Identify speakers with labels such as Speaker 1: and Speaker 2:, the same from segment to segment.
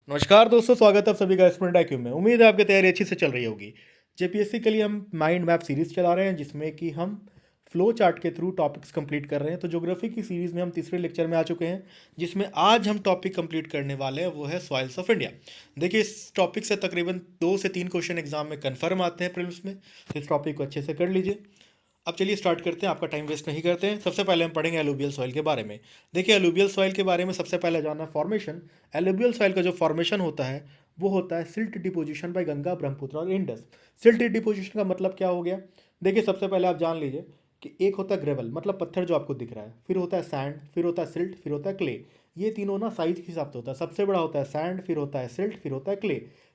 Speaker 1: नमस्कार दोस्तों, स्वागत है आप सभी का स्टूडेंट आईक्यू में। उम्मीद है आपकी तैयारी अच्छी से चल रही होगी। जेपीएससी के लिए हम माइंड मैप सीरीज चला रहे हैं, जिसमें कि हम फ्लो चार्ट के थ्रू टॉपिक्स कंप्लीट कर रहे हैं। तो ज्योग्राफी की सीरीज में हम तीसरे लेक्चर में आ चुके हैं, जिसमें आज हम टॉपिक कंप्लीट करने वाले हैं, वो है सॉइल्स ऑफ इंडिया। देखिए, इस टॉपिक से तकरीबन 2 से 3 क्वेश्चन एग्जाम में कन्फर्म आते हैं प्रीलिम्स में, तो इस टॉपिक को अच्छे से कर लीजिए। अब चलिए स्टार्ट करते हैं, आपका टाइम वेस्ट नहीं करते हैं। सबसे पहले हम पढ़ेंगे एलुवियल सॉइल के बारे में। देखिए, एलुवियल सॉइल के बारे में सबसे पहले जानना फॉर्मेशन। एलुवियल सॉइल का जो फॉर्मेशन होता है वो होता है silt deposition by Ganga, Brahmaputra और इंडस। सिल्ट डिपोजिशन का मतलब क्या हो गया? देखिए, सबसे पहले आप जान लीजिए कि एक होता है ग्रेवल, मतलब पत्थर जो आपको दिख रहा है, फिर होता है सैंड, फिर होता है सिल्ट, फिर होता है क्ले। ये तीनों ना साइज के हिसाब से होता है। सबसे बड़ा होता है सैंड, फिर होता है सिल्ट, फिर होता है क्ले।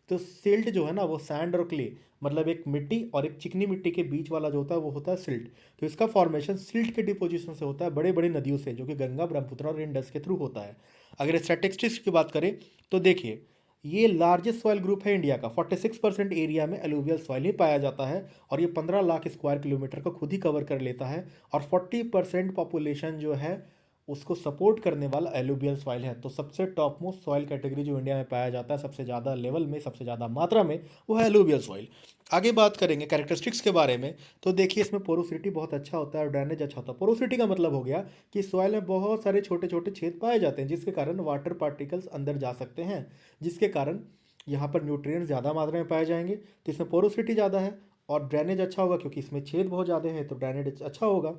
Speaker 1: तो सिल्ट जो है ना, वो सैंड और क्ले, मतलब एक मिट्टी और एक चिकनी मिट्टी के बीच वाला जो होता है वो होता है सिल्ट। तो इसका फॉर्मेशन सिल्ट के डिपोजिशन से होता है, बड़े बड़े नदियों से, जो कि गंगा, ब्रह्मपुत्र और इंडस के थ्रू होता है। अगर स्टैटिस्टिक्स की बात करें तो देखिए, ये लार्जेस्ट सॉइल ग्रुप है इंडिया का। 46% एरिया में एलुवियल सॉइल ही पाया जाता है, और ये 15 लाख स्क्वायर किलोमीटर को खुद ही कवर कर लेता है। और 40% पॉपुलेशन जो है उसको सपोर्ट करने वाला एलुवियल सॉइल है। तो सबसे टॉप मोस्ट सॉइल कैटेगरी जो इंडिया में पाया जाता है, सबसे ज़्यादा लेवल में, सबसे ज़्यादा मात्रा में, वो है एलुवियल सॉइल। आगे बात करेंगे कैरेक्टरिस्टिक्स के बारे में। तो देखिए, इसमें पोरोसिटी बहुत अच्छा होता है और ड्रेनेज अच्छा होता है। पोरोसिटी का मतलब हो गया कि सॉइल में बहुत सारे छोटे छोटे छेद पाए जाते हैं, जिसके कारण वाटर पार्टिकल्स अंदर जा सकते हैं, जिसके कारण यहाँ पर न्यूट्रिएंट्स ज़्यादा मात्रा में पाए जाएंगे। तो इसमें पोरोसिटी ज़्यादा है और ड्रेनेज अच्छा होगा, क्योंकि इसमें छेद बहुत ज़्यादा है, तो ड्रेनेज अच्छा होगा।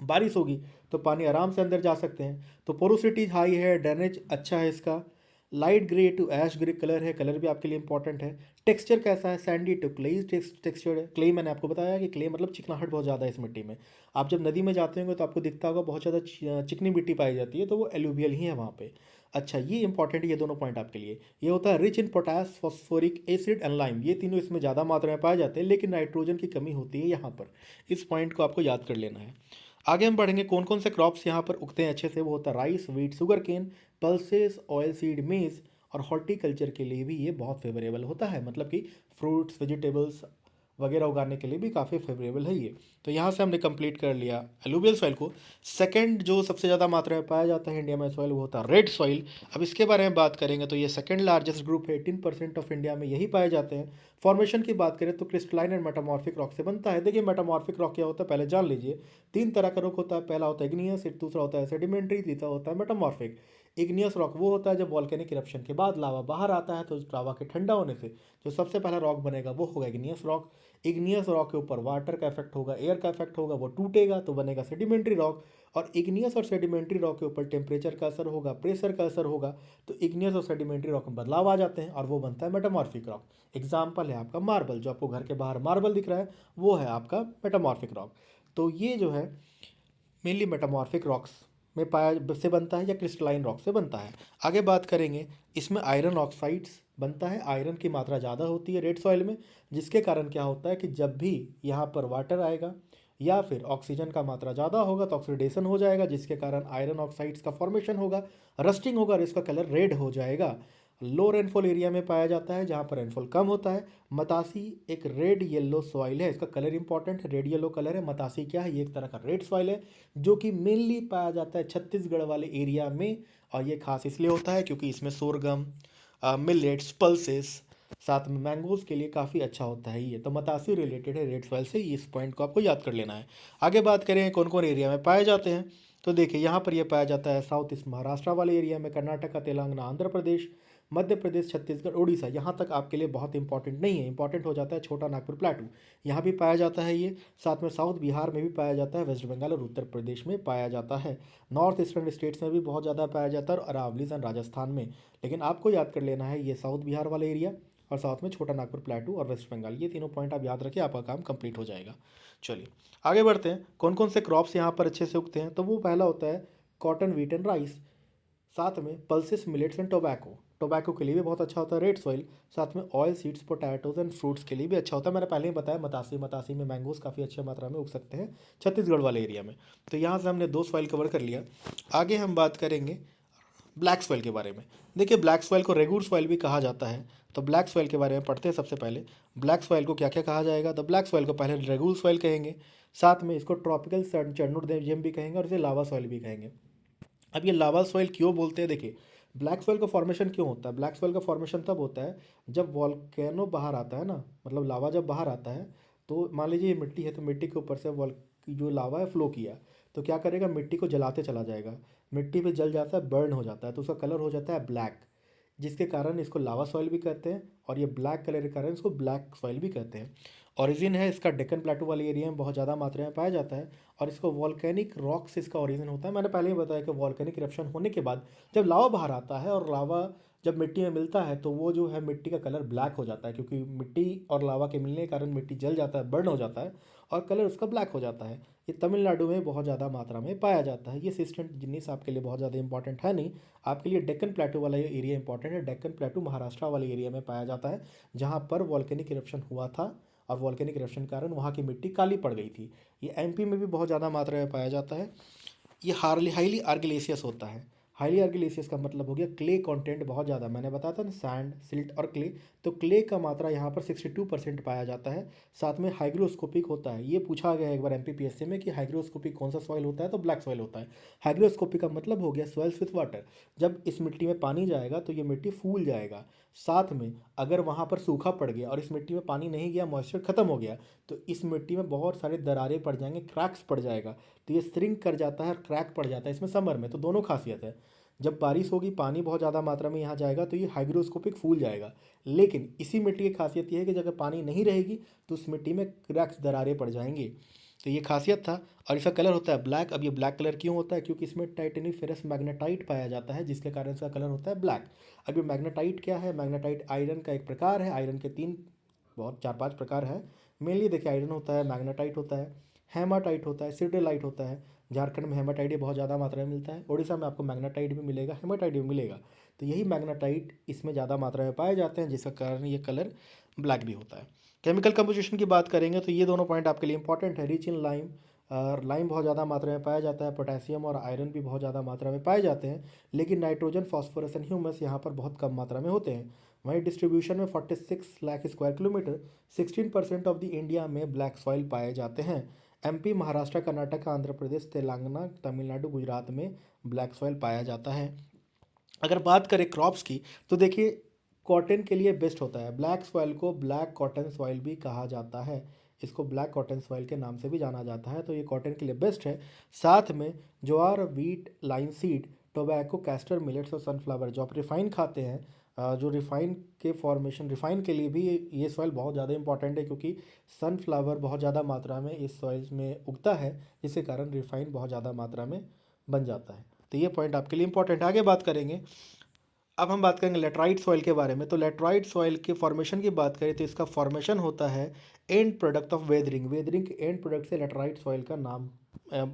Speaker 1: बारिश होगी तो पानी आराम से अंदर जा सकते हैं। तो पोरोसिटी हाई है, ड्रेनेज अच्छा है इसका। Light grey to ash grey colour है, कलर भी आपके लिए इंपॉर्टेंट है। टेक्सचर कैसा है? सैंडी टू क्ले टेक्सचर है। क्ले मैंने आपको बताया कि क्ले मतलब चिकनाहट बहुत ज़्यादा है इस मिट्टी में। आप जब नदी में जाते होंगे तो आपको दिखता होगा बहुत ज़्यादा चिकनी मिट्टी पाई जाती है, तो वो एलुवियल ही है वहाँ पे। अच्छा, ये इंपॉर्टेंट, ये दोनों पॉइंट आपके लिए। ये होता है rich in potash, phosphoric acid and lime. ये तीनों इसमें ज़्यादा मात्रा में पाए जाते हैं, लेकिन नाइट्रोजन की कमी होती है यहाँ पर। इस पॉइंट को आपको याद कर लेना है। आगे हम बढ़ेंगे, कौन कौन से क्रॉप्स यहाँ पर उगते हैं अच्छे से। वो होता है rice, wheat, sugar cane, pulses, oil seed, maize. और हॉर्टिकल्चर के लिए भी ये बहुत फेवरेबल होता है, मतलब कि फ्रूट्स, वेजिटेबल्स वगैरह उगाने के लिए भी काफ़ी फेवरेबल है ये। तो यहाँ से हमने कंप्लीट कर लिया एलुवियल सॉइल को। सेकंड जो सबसे ज़्यादा मात्रा में पाया जाता है इंडिया में सॉइल, वो होता है रेड सॉइल। अब इसके बारे में बात करेंगे तो ये सेकंड लार्जेस्ट ग्रुप है, 18% ऑफ इंडिया में यही पाए जाते हैं। फॉर्मेशन की बात करें तो क्रिस्टलाइन एंड मेटामॉर्फिक रॉक से बनता है। देखिए, मेटामॉर्फिक रॉक क्या होता है पहले जान लीजिए। 3 तरह का रॉक होता है। पहला होता है इग्नियस, दूसरा होता है सेडिमेंट्री, तीसरा होता है मेटामॉर्फिक। इग्नियस रॉक वो होता है जब वॉल्केनिक इरप्शन के बाद लावा बाहर आता है, तो उस लावा के ठंडा होने से जो सबसे पहला रॉक बनेगा वो होगा इग्नियस रॉक। इग्नियस रॉक के ऊपर वाटर का इफेक्ट होगा, एयर का इफेक्ट होगा, वो टूटेगा तो बनेगा सेडिमेंट्री रॉक। और इग्नियस और सेडिमेंट्री रॉक के ऊपर टेम्परेचर का असर होगा, प्रेशर का असर होगा, तो इग्नियस और सेडिमेंट्री रॉक में बदलाव आ जाते हैं और वो बनता है मेटामॉर्फिक रॉक। एग्जाम्पल है आपका मार्बल, जो आपको घर के बाहर मार्बल दिख रहा है वो है आपका मेटामॉर्फिक रॉक। तो ये जो है मेनली मेटामॉर्फिक रॉक्स में पाया से बनता है या क्रिस्टलाइन रॉक से बनता है। आगे बात करेंगे, इसमें आयरन ऑक्साइड्स बनता है। आयरन की मात्रा ज़्यादा होती है रेड सॉइल में, जिसके कारण क्या होता है कि जब भी यहाँ पर वाटर आएगा या फिर ऑक्सीजन का मात्रा ज़्यादा होगा तो ऑक्सीडेशन हो जाएगा, जिसके कारण आयरन ऑक्साइड्स का फॉर्मेशन होगा, रस्टिंग होगा और इसका कलर रेड हो जाएगा। लो रेनफॉल एरिया में पाया जाता है, जहाँ पर रेनफॉल कम होता है। मतासी एक रेड येलो सॉइल है, इसका कलर इंपॉर्टेंट है, रेड येलो कलर है। मतासी क्या है? ये एक तरह का रेड सॉइल है, जो कि मेनली पाया जाता है छत्तीसगढ़ वाले एरिया में। और ये खास इसलिए होता है क्योंकि इसमें सोरगम, मिलेट्स, पल्सेस, साथ में मैंगोज के लिए काफ़ी अच्छा होता है ये। तो मतासी रिलेटेड है रेड सॉइल से, इस पॉइंट को आपको याद कर लेना है। आगे बात करें कौन कौन एरिया में पाए जाते हैं, तो देखिए यहाँ पर ये पाया जाता है साउथ ईस्ट महाराष्ट्र वाले एरिया में, कर्नाटका, तेलंगाना, आंध्र प्रदेश, मध्य प्रदेश, छत्तीसगढ़, उड़ीसा। यहाँ तक आपके लिए बहुत इंपॉर्टेंट नहीं है, इंपॉर्टेंट हो जाता है छोटा नागपुर प्लाटू, यहाँ भी पाया जाता है ये। साथ में साउथ बिहार में भी पाया जाता है, वेस्ट बंगाल और उत्तर प्रदेश में पाया जाता है। नॉर्थ ईस्टर्न स्टेट्स में भी बहुत ज़्यादा पाया जाता है, और अरावलीज एंड राजस्थान में। लेकिन आपको याद कर लेना है ये साउथ बिहार वाला एरिया, और साथ में छोटा नागपुर प्लाटू और वेस्ट बंगाल, ये तीनों पॉइंट आप याद रखिए, आपका काम कंप्लीट हो जाएगा। चलिए आगे बढ़ते हैं, कौन कौन से क्रॉप्स यहाँ पर अच्छे से उगते हैं। तो वो पहला होता है कॉटन, व्हीट एंड राइस। साथ में pulses, millets and tobacco. Tobacco के लिए भी बहुत अच्छा होता है रेड सॉइल। साथ में oil seeds, potatoes and fruits के लिए भी अच्छा होता है। मैंने पहले ही बताया मतासी, मतासी में मैंगोज काफ़ी अच्छी मात्रा में उग सकते हैं छत्तीसगढ़ वाले एरिया में। तो यहाँ से हमने 2 सॉइल कवर कर लिया। आगे हम बात करेंगे ब्लैक सॉइल के बारे में। देखिए, ब्लैक सॉइल को रेगुर सॉइल भी कहा जाता है। तो ब्लैक सॉइल के बारे में पढ़ते हैं सबसे पहले। ब्लैक सॉइल को क्या क्या कहा जाएगा? तो ब्लैक सॉइल को पहले रेगुर सॉइल कहेंगे, साथ में इसको ट्रॉपिकल चरणोडेजियम भी कहेंगे और इसे लावा सॉइल भी कहेंगे। अब ये लावा सॉइल क्यों बोलते हैं? देखिए, ब्लैक सॉइल का फॉर्मेशन क्यों होता है? ब्लैक सॉइल का फॉर्मेशन तब होता है जब वॉल्केनो बाहर आता है ना, मतलब लावा जब बाहर आता है, तो मान लीजिए ये मिट्टी है, तो मिट्टी के ऊपर से वॉल जो लावा है फ्लो किया, तो क्या करेगा, मिट्टी को जलाते चला जाएगा, मिट्टी पे जल जाता है, बर्न हो जाता है, तो उसका कलर हो जाता है ब्लैक, जिसके कारण इसको लावा सॉइल भी कहते हैं, और ये ब्लैक कलर के कारण इसको ब्लैक सॉइल भी कहते हैं। ओरिजिन है इसका डेक्कन प्लेटू वाले एरिया में बहुत ज़्यादा मात्रा में पाया जाता है, और इसको वॉल्केनिक रॉक से इसका ओरिजिन होता है। मैंने पहले ही बताया कि वॉल्केनिक इरप्शन होने के बाद जब लावा बाहर आता है और लावा जब मिट्टी में मिलता है, तो वो जो है मिट्टी का कलर ब्लैक हो जाता है, क्योंकि मिट्टी और लावा के मिलने के कारण मिट्टी जल जाता है, बर्न हो जाता है, और कलर उसका ब्लैक हो जाता है। ये तमिलनाडु में बहुत ज़्यादा मात्रा में पाया जाता है। ये सिस्टम जिनिस आपके लिए बहुत ज़्यादा इंपॉर्टेंट है नहीं, आपके लिए डेक्कन प्लेटू वाला ये एरिया इंपॉर्टेंट है। डेक्कन प्लेटू महाराष्ट्र वाले एरिया में पाया जाता है, जहाँ पर वॉल्केनिक इरप्शन हुआ था, और वॉल्केनिक इरप्शन के कारण वहाँ की मिट्टी काली पड़ गई थी। ये एमपी में भी बहुत ज़्यादा मात्रा में पाया जाता है। ये हाईली आर्गिलेशियस होता है। हाईली आर्गिलेशियस का मतलब हो गया क्ले कंटेंट बहुत ज़्यादा, मैंने बताया था ना, सैंड, सिल्ट और क्ले, तो क्ले का मात्रा यहाँ पर 62% पाया जाता है। साथ में हाइग्रोस्कोपिक होता है। ये पूछा गया है एक बार एमपीपीएससी में कि हाइग्रोस्कोपिक कौन सा सॉइल होता है, तो ब्लैक सॉइल होता है। हाइग्रोस्कोपिक का मतलब हो गया सॉइल्स विथ वाटर। जब इस मिट्टी में पानी जाएगा तो ये मिट्टी फूल जाएगा। साथ में अगर वहाँ पर सूखा पड़ गया और इस मिट्टी में पानी नहीं गया, मॉइस्चर खत्म हो गया, तो इस मिट्टी में बहुत सारे दरारें पड़ जाएंगे, क्रैक्स पड़ जाएगा, तो ये श्रिंक कर जाता है और क्रैक पड़ जाता है इसमें समर में। तो दोनों खासियत है। जब बारिश होगी, पानी बहुत ज़्यादा मात्रा में यहाँ जाएगा, तो ये हाइग्रोस्कोपिक फूल जाएगा। लेकिन इसी मिट्टी की खासियत ये है कि जब पानी नहीं रहेगी तो उस मिट्टी में क्रैक्स, दरारें पड़ जाएंगी। तो ये खासियत था। और इसका कलर होता है ब्लैक। अब ये ब्लैक कलर क्यों होता है? क्योंकि इसमें टाइटेनिफेरस मैग्नेटाइट पाया जाता है, जिसके कारण इसका कलर होता है ब्लैक। अब ये मैग्नेटाइट क्या है? मैग्नेटाइट आयरन का एक प्रकार है। आयरन के तीन, बहुत चार पांच प्रकार है। मेनली देखिए, आयरन होता है, मैग्नेटाइट होता है, हेमाटाइट होता है, सिडराइट होता है। झारखंड में हेमाटाइट ये बहुत ज़्यादा मात्रा में मिलता है। उड़ीसा में आपको मैग्नेटाइट भी मिलेगा, हेमाटाइट भी मिलेगा। तो यही मैग्नेटाइट इसमें ज़्यादा मात्रा में पाए जाते हैं, जिसका कारण ये कलर ब्लैक भी होता है। केमिकल कंपोजिशन की बात करेंगे तो ये दोनों पॉइंट आपके लिए इंपॉर्टेंट है। रिच इन लाइम, और लाइम बहुत ज़्यादा मात्रा में पाया जाता है। पोटेशियम और आयरन भी बहुत ज़्यादा मात्रा में पाए जाते हैं। लेकिन नाइट्रोजन, फॉस्फोरस एंड ह्यूमस यहाँ पर बहुत कम मात्रा में होते हैं। वहीं डिस्ट्रीब्यूशन में 46 lakh square kilometre, 16% of the India में ब्लैक सॉइल पाए जाते हैं। एमपी, महाराष्ट्र, कर्नाटक, आंध्र प्रदेश, तेलंगाना, तमिलनाडु, गुजरात में ब्लैक सॉइल पाया जाता है। अगर बात करें क्रॉप्स की, तो देखिए कॉटन के लिए बेस्ट होता है। ब्लैक सॉइल को ब्लैक कॉटन सॉइल भी कहा जाता है। इसको ब्लैक कॉटन सॉइल के नाम से भी जाना जाता है, तो ये कॉटन के लिए बेस्ट है। साथ में jowar, wheat, linseed, tobacco, castor, millets और सनफ्लावर, जो आप रिफाइन खाते हैं, जो रिफाइन के फॉर्मेशन, रिफाइन के लिए भी ये सॉइल बहुत ज़्यादा इंपॉर्टेंट है, क्योंकि सनफ्लावर बहुत ज़्यादा मात्रा में इस सॉइल में उगता है, जिसके कारण रिफाइन बहुत ज़्यादा मात्रा में बन जाता है। तो ये पॉइंट आपके लिए इंपॉर्टेंट है। आगे बात करेंगे, अब हम बात करेंगे लेटराइट सॉइल के बारे में। तो लेटराइट सॉइल के फॉर्मेशन की बात करें तो इसका फॉर्मेशन होता है and product of weathering. Weathering के एंड प्रोडक्ट से लेटराइट सॉइल का नाम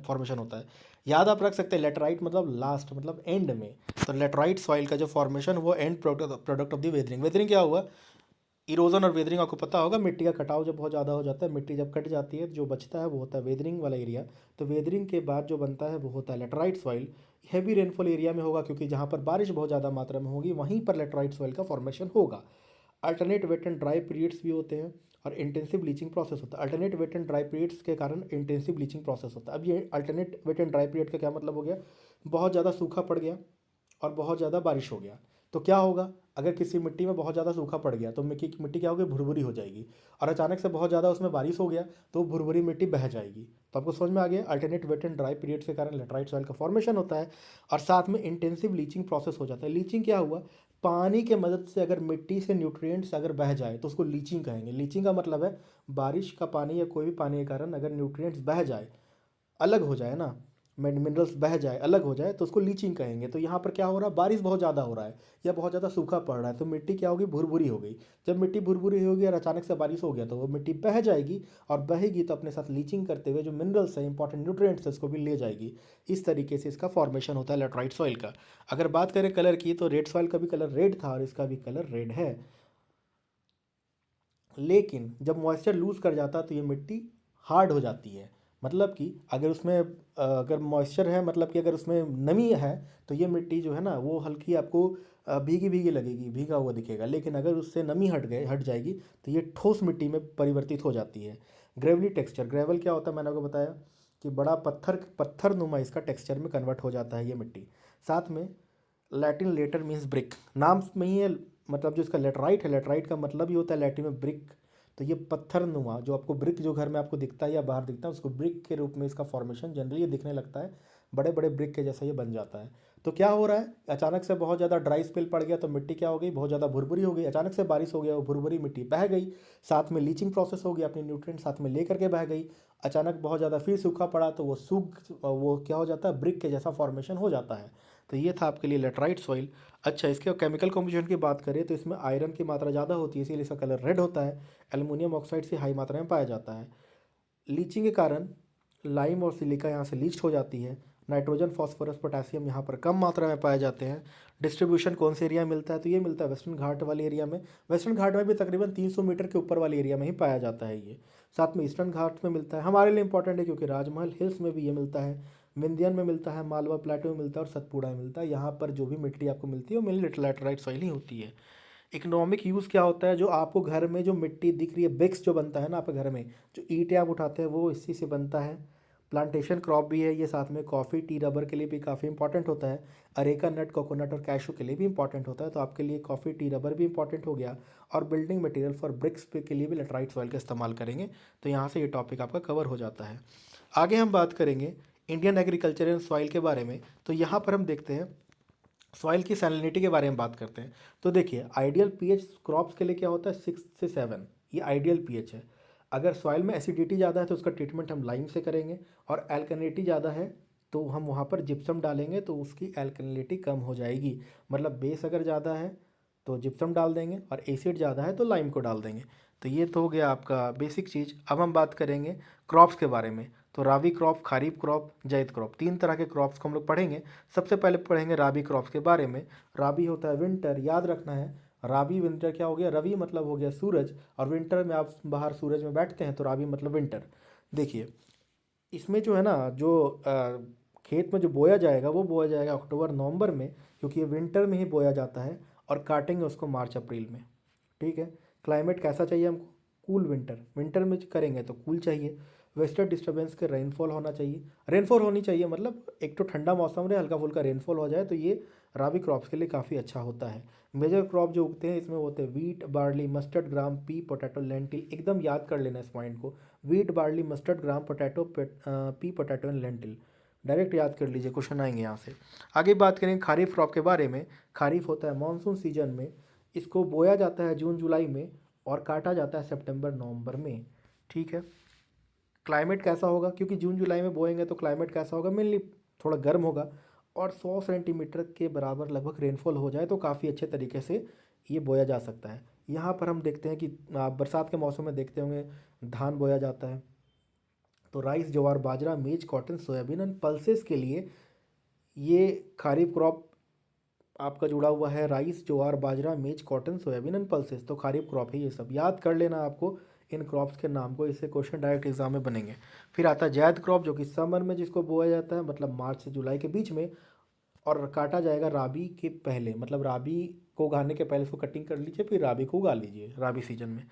Speaker 1: फॉर्मेशन होता है। याद आप रख सकते हैं, लेटराइट मतलब लास्ट, मतलब एंड में। तो लेटराइट सॉइल का जो फॉर्मेशन वो and product of the weathering. Weathering क्या हुआ? इरोजन और वेदरिंग आपको पता होगा, मिट्टी का कटाव जब बहुत ज़्यादा हो जाता है, मिट्टी जब कट जाती है, जो बचता है वो होता है वेदरिंग वाला एरिया। तो वेदरिंग के बाद जो बनता है वो होता है laterite soil. Heavy rainfall area में होगा, क्योंकि जहाँ पर बारिश बहुत ज़्यादा मात्रा में होगी वहीं पर लेटराइट सॉइल का फॉर्मेशन होगा। Alternate wet and dry periods भी होते हैं, और इंटेंसिव ब्लीचिंग प्रोसेस होता है। Alternate wet and dry periods के कारण इंटेंसिव ब्लीचिंग प्रोसेस होता है। अब ये alternate wet and dry period का क्या मतलब हो गया? बहुत ज़्यादा सूखा पड़ गया और बहुत ज़्यादा बारिश हो गया, तो क्या होगा? अगर किसी मिट्टी में बहुत ज़्यादा सूखा पड़ गया तो मिट्टी मिट्टी क्या होगी? भुरभुरी हो जाएगी। और अचानक से बहुत ज़्यादा उसमें बारिश हो गया तो भुरभुरी मिट्टी बह जाएगी। तो आपको समझ में आ गया, alternate wet and dry period के कारण लेटराइट सॉइल का फॉर्मेशन होता है। और साथ में इंटेंसिव लीचिंग प्रोसेस हो जाता है। लीचिंग क्या हुआ? पानी के मदद से अगर मिट्टी से न्यूट्रिएंट्स अगर बह जाए तो उसको लीचिंग कहेंगे। लीचिंग का मतलब है बारिश का पानी या कोई भी पानी के कारण अगर न्यूट्रिएंट्स बह जाए, अलग हो जाए ना, मिनरल्स बह जाए, अलग हो जाए, तो उसको लीचिंग कहेंगे। तो यहाँ पर क्या हो रहा है? बारिश बहुत ज़्यादा हो रहा है या बहुत ज़्यादा सूखा पड़ रहा है, तो मिट्टी क्या होगी? भुरभुरी हो गई। जब मिट्टी भुरभुरी होगी और अचानक से बारिश हो गया तो वो मिट्टी बह जाएगी, और बहेगी तो अपने साथ लीचिंग करते हुए जो मिनरल्स है, इंपॉर्टेंट न्यूट्रिएंट्स है, उसको भी ले जाएगी। इस तरीके से इसका फॉर्मेशन होता है लेटराइट सॉइल का। अगर बात करें कलर की, तो रेड सॉइल का भी कलर रेड था और इसका भी कलर रेड है। लेकिन जब मॉइस्चर लूज़ कर जाता है तो ये मिट्टी हार्ड हो जाती है। मतलब कि अगर उसमें अगर मॉइस्चर है, मतलब कि अगर उसमें नमी है, तो ये मिट्टी जो है ना वो हल्की आपको भीगी भीगी लगेगी, भीगा हुआ दिखेगा। लेकिन अगर उससे नमी हट जाएगी तो ये ठोस मिट्टी में परिवर्तित हो जाती है। ग्रेवली टेक्सचर, ग्रेवल क्या होता है मैंने आपको बताया कि बड़ा पत्थर, पत्थर नुमा इसका टेक्सचर में कन्वर्ट हो जाता है ये मिट्टी। साथ में लैटिन लेटर मीन्स ब्रिक, नाम में ही है, मतलब जो इसका लेटराइट है, लेटराइट का मतलब ही होता है लैटिन में ब्रिक। तो ये पत्थर नुमा, जो आपको ब्रिक जो घर में आपको दिखता है या बाहर दिखता है, उसको ब्रिक के रूप में इसका फॉर्मेशन जनरली ये दिखने लगता है, बड़े बड़े ब्रिक के जैसा ये बन जाता है। तो क्या हो रहा है, अचानक से बहुत ज़्यादा ड्राई स्पेल पड़ गया तो मिट्टी क्या हो गई, बहुत ज़्यादा भुरभुरी हो गई। अचानक से बारिश हो गया, वो भुरभुरी मिट्टी बह गई, साथ में लीचिंग प्रोसेस हो गया, अपने न्यूट्रिएंट साथ में लेकर के बह गई। अचानक बहुत ज़्यादा फिर सूखा पड़ा तो वो क्या हो जाता है, ब्रिक के जैसा फॉर्मेशन हो जाता है। तो ये था आपके लिए लेटराइट सॉइल। अच्छा, इसके केमिकल कॉम्पोजिशन की बात करें तो इसमें आयरन की मात्रा ज़्यादा होती है, इसीलिए इसका कलर रेड होता है। एल्युमिनियम ऑक्साइड से हाई मात्रा में पाया जाता है। लीचिंग के कारण लाइम और सिलिका यहाँ से लीच्ड हो जाती है। नाइट्रोजन, फास्फोरस, पोटेशियम यहाँ पर कम मात्रा में पाए जाते हैं। डिस्ट्रीब्यूशन कौन से एरिया में मिलता है, तो ये मिलता है वेस्टर्न घाट वाले एरिया में। वेस्टर्न घाट में भी तकरीबन 300 मीटर के ऊपर वाले एरिया में ही पाया जाता है ये। साथ में ईस्टर्न घाट में मिलता है, हमारे लिए इंपॉर्टेंट है क्योंकि राजमहल हिल्स में भी ये मिलता है, विंध्यन में मिलता है, मालवा प्लेटो में मिलता है और सतपुड़ा में मिलता है। यहाँ पर जो भी मिट्टी आपको मिलती है वो मेनली लैटेराइट सॉइल ही होती है। इकोनॉमिक यूज़ क्या होता है, जो आपको घर में जो मिट्टी दिख रही है, ब्रिक्स जो बनता है ना आपके घर में, जो ईंटें आप उठाते हैं वो इसी से बनता है। प्लांटेशन क्रॉप भी है ये, साथ में कॉफ़ी, टी, रबर के लिए भी काफ़ी इंपॉर्टेंट होता है। अरेका नट, कोकोनट और कैशू के लिए भी इंपॉर्टेंट होता है। तो आपके लिए कॉफ़ी, टी, रबर भी इंपॉर्टेंट हो गया। और बिल्डिंग मटेरियल फॉर ब्रिक्स पे के लिए भी लेटराइट सॉइल का इस्तेमाल करेंगे। तो यहाँ से ये टॉपिक आपका कवर हो जाता है। आगे हम बात करेंगे इंडियन एग्रीकल्चर एंड सॉइल के बारे में। तो यहाँ पर हम देखते हैं सॉइल की सैलिनिटी के बारे में बात करते हैं। तो देखिए, आइडियल पीएच क्रॉप्स के लिए क्या होता है, 6 से 7, ये आइडियल पीएच है। अगर सॉइल में एसिडिटी ज़्यादा है तो उसका ट्रीटमेंट हम लाइम से करेंगे, और एल्कलिनिटी ज़्यादा है तो हम वहाँ पर जिप्सम डालेंगे तो उसकी एल्कलिनिटी कम हो जाएगी। मतलब बेस अगर ज़्यादा है तो जिप्सम डाल देंगे, और एसिड ज़्यादा है तो लाइम को डाल देंगे। तो ये तो हो गया आपका बेसिक चीज़। अब हम बात करेंगे क्रॉप्स के बारे में। तो राबी क्रॉप, खरीफ क्रॉप, जायद क्रॉप, 3 तरह के क्रॉप्स को हम लोग पढ़ेंगे। सबसे पहले पढ़ेंगे राबी क्रॉप्स के बारे में। राबी होता है विंटर, याद रखना है। राबी विंटर क्या हो गया, रवि मतलब हो गया सूरज, और विंटर में आप बाहर सूरज में बैठते हैं तो राबी मतलब विंटर। देखिए, इसमें जो है ना, जो खेत में जो बोया जाएगा वो बोया जाएगा अक्टूबर नवंबर में, क्योंकि ये विंटर में ही बोया जाता है, और काटेंगे उसको मार्च अप्रैल में। ठीक है। क्लाइमेट कैसा चाहिए हमको, कूल विंटर, विंटर में करेंगे तो कूल चाहिए। वेस्टर्न डिस्टर्बेंस के रेनफॉल होना चाहिए, रेनफॉल होनी चाहिए, मतलब एक तो ठंडा मौसम रहे, हल्का फुल्का रेनफॉल हो जाए तो ये राबी क्रॉप्स के लिए काफ़ी अच्छा होता है। मेजर क्रॉप जो उगते हैं इसमें होते हैं वीट, बार्ली, मस्टर्ड, ग्राम, पी, पोटैटो, लेंटिल। एकदम याद कर लेना इस पॉइंट को, wheat, barley, mustard, gram, potato, P, potato and lentil. Direct याद कर लीजिए, क्वेश्चन आएंगे यहाँ से। आगे बात करें खरीफ क्रॉप के बारे में। खरीफ होता है मानसून सीजन में, इसको बोया जाता है जून जुलाई में, और काटा जाता है सितंबर नवंबर में। ठीक है। क्लाइमेट कैसा होगा, क्योंकि जून जुलाई में बोएंगे तो क्लाइमेट कैसा होगा, मेनली थोड़ा गर्म होगा, और 100 सेंटीमीटर के बराबर लगभग रेनफॉल हो जाए तो काफ़ी अच्छे तरीके से ये बोया जा सकता है। यहाँ पर हम देखते हैं कि आप बरसात के मौसम में देखते होंगे धान बोया जाता है। तो राइस, ज्वार, बाजरा, मेज, कॉटन, सोयाबीन एंड पल्सेस के लिए ये खरीफ क्रॉप आपका जुड़ा हुआ है। राइस, ज्वार, बाजरा, मेज, कॉटन, सोयाबीन एंड पल्सेस, तो खरीफ क्रॉप है ये सब। याद कर लेना आपको इन क्रॉप्स के नाम को, इससे क्वेश्चन डायरेक्ट एग्जाम में बनेंगे। फिर आता है जायद क्रॉप, जो कि समर में जिसको बोया जाता है, मतलब मार्च से जुलाई के बीच में, और काटा जाएगा राबी के पहले, मतलब राबी को उगाने के पहले इसको कटिंग कर लीजिए, फिर राबी को उगा लीजिए राबी सीजन में।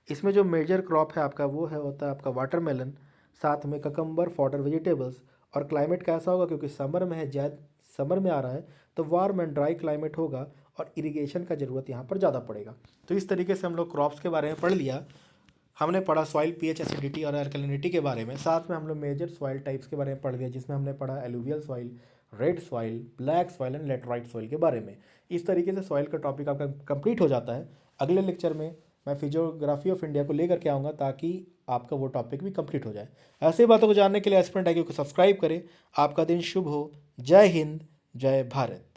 Speaker 1: इसमें जो मेजर क्रॉप है आपका वो है होता है आपका वाटरमेलन, साथ में ककम्बर, फॉडर वेजिटेबल्स। और क्लाइमेट कैसा होगा, क्योंकि समर में है, जायद समर में आ रहा है, तो वार्म एंड ड्राई क्लाइमेट होगा, और इरिगेशन का ज़रूरत यहाँ पर ज़्यादा पड़ेगा। तो इस तरीके से हम लोग क्रॉप्स के बारे में पढ़ लिया। हमने पढ़ा सॉइल पीएच, एसिडिटी और अल्कलिनिटी के बारे में, साथ में हम लोग मेजर सॉइल टाइप्स के बारे में पढ़ लिया, जिसमें हमने पढ़ा alluvial soil, red soil, black soil and laterite soil के बारे में। इस तरीके से सॉइल का टॉपिक आपका कंप्लीट हो जाता है। अगले लेक्चर में मैं फिजियोग्राफी ऑफ इंडिया को लेकर के आऊँगा, ताकि आपका वो टॉपिक भी कंप्लीट हो जाए। ऐसी बातों को जानने के लिए एस्पिरेंट IQ को सब्सक्राइब करें। आपका दिन शुभ हो। जय हिंद, जय भारत।